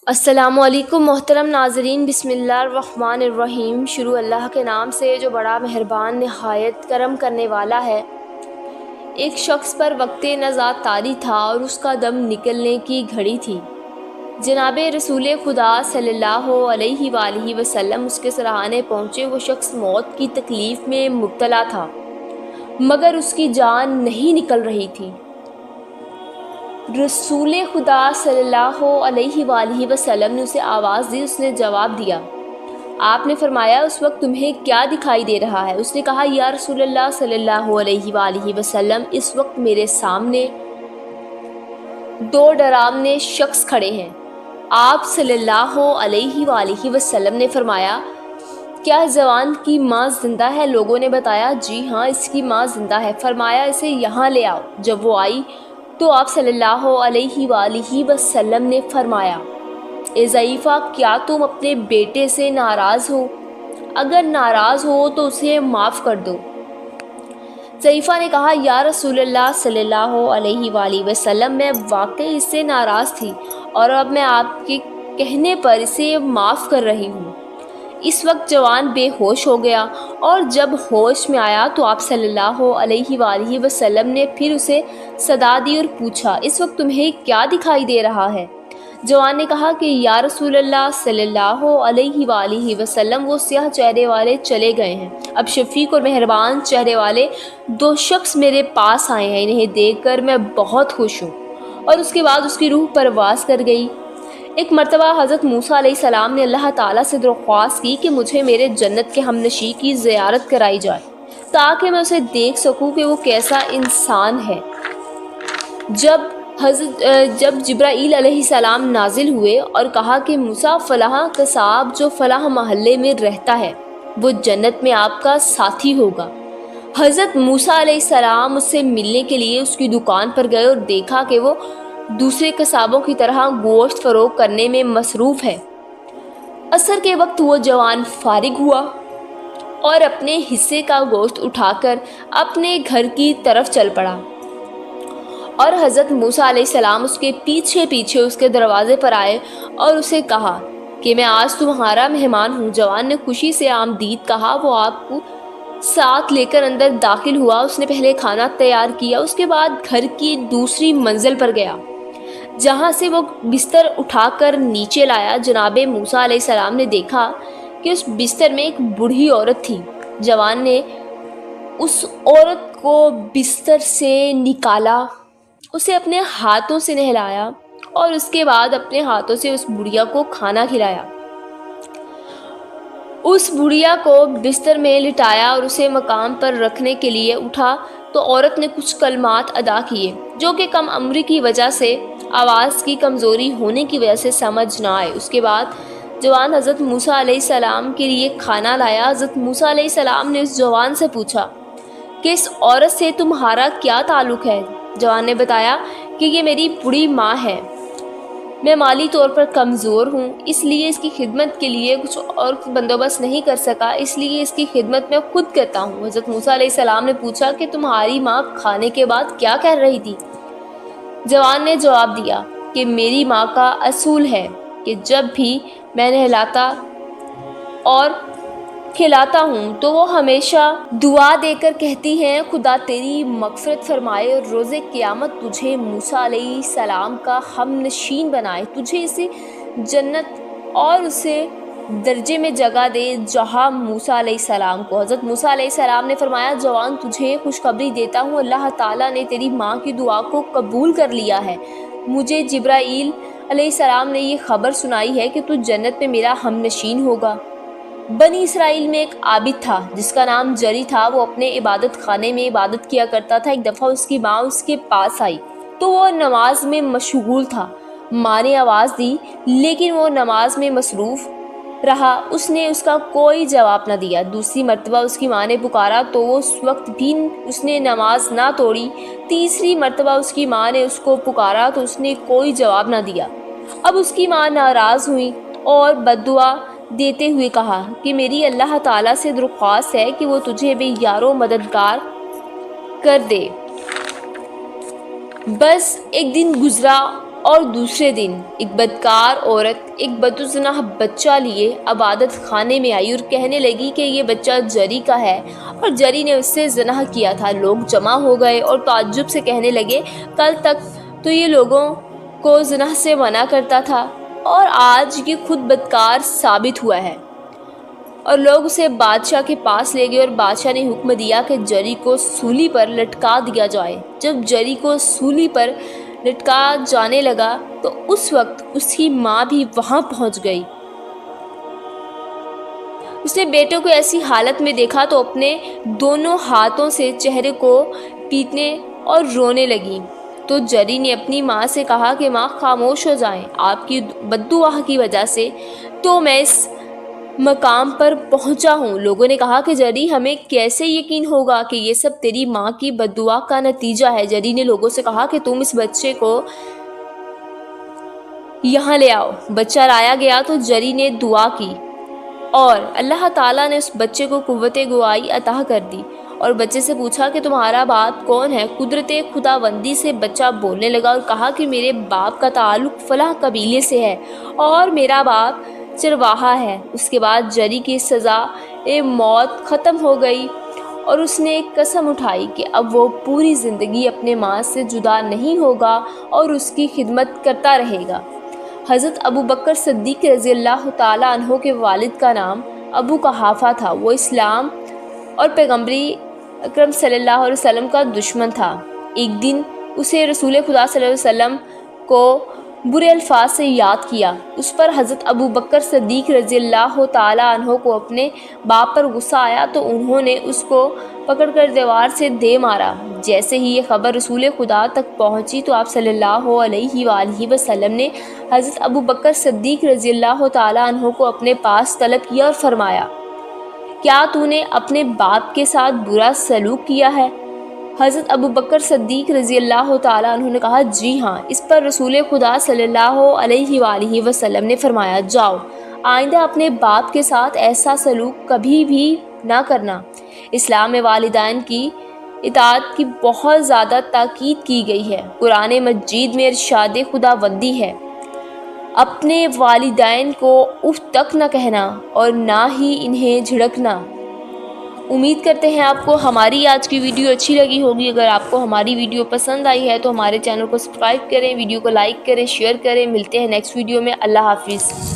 السلام علیکم محترم ناظرین، بسم اللہ الرحمن الرحیم۔ شروع اللہ کے نام سے جو بڑا مہربان نہایت کرم کرنے والا ہے۔ ایک شخص پر وقت نزاع طاری تھا اور اس کا دم نکلنے کی گھڑی تھی۔ جناب رسول خدا صلی اللہ علیہ وآلہ وسلم اس کے سراہانے پہنچے۔ وہ شخص موت کی تکلیف میں مبتلا تھا مگر اس کی جان نہیں نکل رہی تھی۔ رسول خدا صلی اللہ علیہ وآلہ وسلم نے اسے آواز دی۔ اس نے جواب دیا۔ آپ نے فرمایا، اس وقت تمہیں کیا دکھائی دے رہا ہے؟ اس نے کہا، یا رسول اللہ صلی اللہ علیہ وآلہ وسلم، اس وقت میرے سامنے دو ڈراونے شخص کھڑے ہیں۔ آپ صلی اللہ علیہ وآلہ وسلم نے فرمایا، کیا اس جوان کی ماں زندہ ہے؟ لوگوں نے بتایا، جی ہاں، اس کی ماں زندہ ہے۔ فرمایا، اسے یہاں لے آؤ۔ جب وہ آئی تو آپ صلی اللہ علیہ وآلہ وسلم نے فرمایا، اے ضعیفہ، کیا تم اپنے بیٹے سے ناراض ہو؟ اگر ناراض ہو تو اسے معاف کر دو۔ ضعیفہ نے کہا، یا رسول اللہ صلی اللہ علیہ وآلہ وسلم، میں واقعی اس سے ناراض تھی اور اب میں آپ کے کہنے پر اسے معاف کر رہی ہوں۔ اس وقت جوان بے ہوش ہو گیا اور جب ہوش میں آیا تو آپ صلی اللہ علیہ وآلہ وسلم نے پھر اسے صدا دی اور پوچھا، اس وقت تمہیں کیا دکھائی دے رہا ہے؟ جوان نے کہا کہ یا رسول اللہ صلی اللہ علیہ وآلہ وسلم، وہ سیاہ چہرے والے چلے گئے ہیں۔ اب شفیق اور مہربان چہرے والے دو شخص میرے پاس آئے ہیں، انہیں دیکھ کر میں بہت خوش ہوں۔ اور اس کے بعد اس کی روح پرواز کر گئی۔ ایک مرتبہ حضرت موسیٰ علیہ السلام نے اللہ تعالیٰ سے درخواست کی کہ مجھے میرے جنت کے ہمنشیں کی زیارت کرائی جائے تاکہ میں اسے دیکھ سکوں کہ وہ کیسا انسان ہے۔ جب جبرائیل علیہ السلام نازل ہوئے اور کہا کہ موسیٰ، فلاں قصاب جو فلاں محلے میں رہتا ہے وہ جنت میں آپ کا ساتھی ہوگا۔ حضرت موسیٰ علیہ السلام اس سے ملنے کے لیے اس کی دکان پر گئے اور دیکھا کہ وہ دوسرے قصابوں کی طرح گوشت فروخت کرنے میں مصروف ہے۔ عصر کے وقت وہ جوان فارغ ہوا اور اپنے حصے کا گوشت اٹھا کر اپنے گھر کی طرف چل پڑا اور حضرت موسیٰ علیہ السلام اس کے پیچھے پیچھے اس کے دروازے پر آئے اور اسے کہا کہ میں آج تمہارا مہمان ہوں۔ جوان نے خوشی سے آمدید کہا۔ وہ آپ کو ساتھ لے کر اندر داخل ہوا۔ اس نے پہلے کھانا تیار کیا، اس کے بعد گھر کی دوسری منزل پر گیا جہاں سے وہ بستر اٹھا کر نیچے لایا۔ جناب موسیٰ علیہ السلام نے دیکھا کہ اس بستر میں ایک بوڑھی عورت تھی۔ جوان نے اس عورت کو بستر سے نکالا، اسے اپنے ہاتھوں سے نہلایا اور اس کے بعد اپنے ہاتھوں سے اس بڑھیا کو کھانا کھلایا۔ اس بڑھیا کو بستر میں لٹایا اور اسے مقام پر رکھنے کے لیے اٹھا تو عورت نے کچھ کلمات ادا کیے جو کہ کم عمری کی وجہ سے، آواز کی کمزوری ہونے کی وجہ سے سمجھ نہ آئے۔ اس کے بعد جوان حضرت موسیٰ علیہ السلام کے لیے کھانا لایا۔ حضرت موسیٰ علیہ السلام نے اس جوان سے پوچھا کہ اس عورت سے تمہارا کیا تعلق ہے؟ جوان نے بتایا کہ یہ میری بوڑھی ماں ہے، میں مالی طور پر کمزور ہوں، اس لیے اس کی خدمت کے لیے کچھ اور بندوبست نہیں کر سکا، اس لیے اس کی خدمت میں خود کرتا ہوں۔ حضرت موسیٰ علیہ السلام نے پوچھا کہ تمہاری ماں کھانے کے بعد کیا کہہ رہی تھی؟ جوان نے جواب دیا کہ میری ماں کا اصول ہے کہ جب بھی میں نہلاتا اور کھلاتا ہوں تو وہ ہمیشہ دعا دے کر کہتی ہیں، خدا تیری مغفرت فرمائے اور روز قیامت تجھے موسیٰ علیہ السلام کا ہم نشین بنائے، تجھے اسے جنت اور اسے درجے میں جگہ دے جہاں موسیٰ علیہ السلام کو۔ حضرت موسیٰ علیہ السلام نے فرمایا، جوان، تجھے خوشخبری دیتا ہوں، اللہ تعالیٰ نے تیری ماں کی دعا کو قبول کر لیا ہے۔ مجھے جبرائیل علیہ السلام نے یہ خبر سنائی ہے کہ تو جنت میں میرا ہم نشین ہوگا۔ بنی اسرائیل میں ایک عابد تھا جس کا نام جری تھا۔ وہ اپنے عبادت خانے میں عبادت کیا کرتا تھا۔ ایک دفعہ اس کی ماں اس کے پاس آئی تو وہ نماز میں مشغول تھا۔ ماں نے آواز دی لیکن وہ نماز میں مصروف رہا، اس نے اس کا کوئی جواب نہ دیا۔ دوسری مرتبہ اس کی ماں نے پکارا تو وہ اس وقت بھی اس نے نماز نہ توڑی۔ تیسری مرتبہ اس کی ماں نے اس کو پکارا تو اس نے کوئی جواب نہ دیا۔ اب اس کی ماں ناراض ہوئی اور بددعا دیتے ہوئے کہا کہ میری اللہ تعالیٰ سے درخواست ہے کہ وہ تجھے بے یار و مددگار کر دے۔ بس ایک دن گزرا اور دوسرے دن ایک بدکار عورت ایک بدزناہ بچہ لیے عبادت خانے میں آئی اور کہنے لگی کہ یہ بچہ جری کا ہے اور جری نے اس سے زنا کیا تھا۔ لوگ جمع ہو گئے اور تعجب سے کہنے لگے، کل تک تو یہ لوگوں کو زنا سے منع کرتا تھا اور آج یہ خود بدکار ثابت ہوا ہے۔ اور لوگ اسے بادشاہ کے پاس لے گئے اور بادشاہ نے حکم دیا کہ جری کو سولی پر لٹکا دیا جائے۔ جب جری کو سولی پر لٹکا جانے لگا تو اس وقت اس کی ماں بھی وہاں پہنچ گئی۔ اس نے بیٹے کو ایسی حالت میں دیکھا تو اپنے دونوں ہاتھوں سے چہرے کو پیٹنے اور رونے لگی۔ تو جری نے اپنی ماں سے کہا کہ ماں خاموش ہو جائیں، آپ کی بددعا کی وجہ سے تو میں اس مقام پر پہنچا ہوں۔ لوگوں نے کہا کہ جری ہمیں کیسے یقین ہوگا کہ یہ سب تیری ماں کی بددعا کا نتیجہ ہے۔ جری نے لوگوں سے کہا کہ تم اس بچے کو یہاں لے آؤ۔ بچہ لایا گیا تو جری نے دعا کی اور اللہ تعالیٰ نے اس بچے کو قوت گواہی عطا کر دی اور بچے سے پوچھا کہ تمہارا باپ کون ہے۔ قدرت خداوندی سے بچہ بولنے لگا اور کہا کہ میرے باپ کا تعلق فلاں قبیلے سے ہے اور میرا باپ چرواہا ہے۔ اس کے بعد جری کی سزا موت ختم ہو گئی اور اس نے ایک قسم اٹھائی کہ اب وہ پوری زندگی اپنے ماں سے جدا نہیں ہوگا اور اس کی خدمت کرتا رہے گا۔ حضرت ابو بکر صدیق رضی اللہ تعالیٰ عنہ کے والد کا نام ابو قحافہ تھا۔ وہ اسلام اور پیغمبری اکرم صلی اللہ علیہ وسلم کا دشمن تھا۔ ایک دن اسے رسول خدا صلی اللہ علیہ وسلم کو برے الفاظ سے یاد کیا۔ اس پر حضرت ابو بکر صدیق رضی اللہ تعالیٰ عنہ کو اپنے باپ پر غصہ آیا تو انہوں نے اس کو پکڑ کر دیوار سے دے مارا۔ جیسے ہی یہ خبر رسول خدا تک پہنچی تو آپ صلی اللہ علیہ وآلہ وسلم نے حضرت ابو بکر صدیق رضی اللہ تعالیٰ عنہ کو اپنے پاس طلب کیا اور فرمایا، کیا تو نے اپنے باپ کے ساتھ برا سلوک کیا ہے؟ حضرت ابو بکر صدیق رضی اللہ تعالیٰ عنہ نے کہا، جی ہاں۔ اس پر رسول خدا صلی اللہ علیہ وآلہ وسلم نے فرمایا، جاؤ آئندہ اپنے باپ کے ساتھ ایسا سلوک کبھی بھی نہ کرنا۔ اسلام میں والدین کی اطاعت کی بہت زیادہ تاکید کی گئی ہے۔ قرآن مجید میں ارشاد خداوندی ہے، اپنے والدین کو اف تک نہ کہنا اور نہ ہی انہیں جھڑکنا۔ امید کرتے ہیں آپ کو ہماری آج کی ویڈیو اچھی لگی ہوگی۔ اگر آپ کو ہماری ویڈیو پسند آئی ہے تو ہمارے چینل کو سبسکرائب کریں، ویڈیو کو لائک کریں، شیئر کریں۔ ملتے ہیں نیکسٹ ویڈیو میں۔ اللہ حافظ۔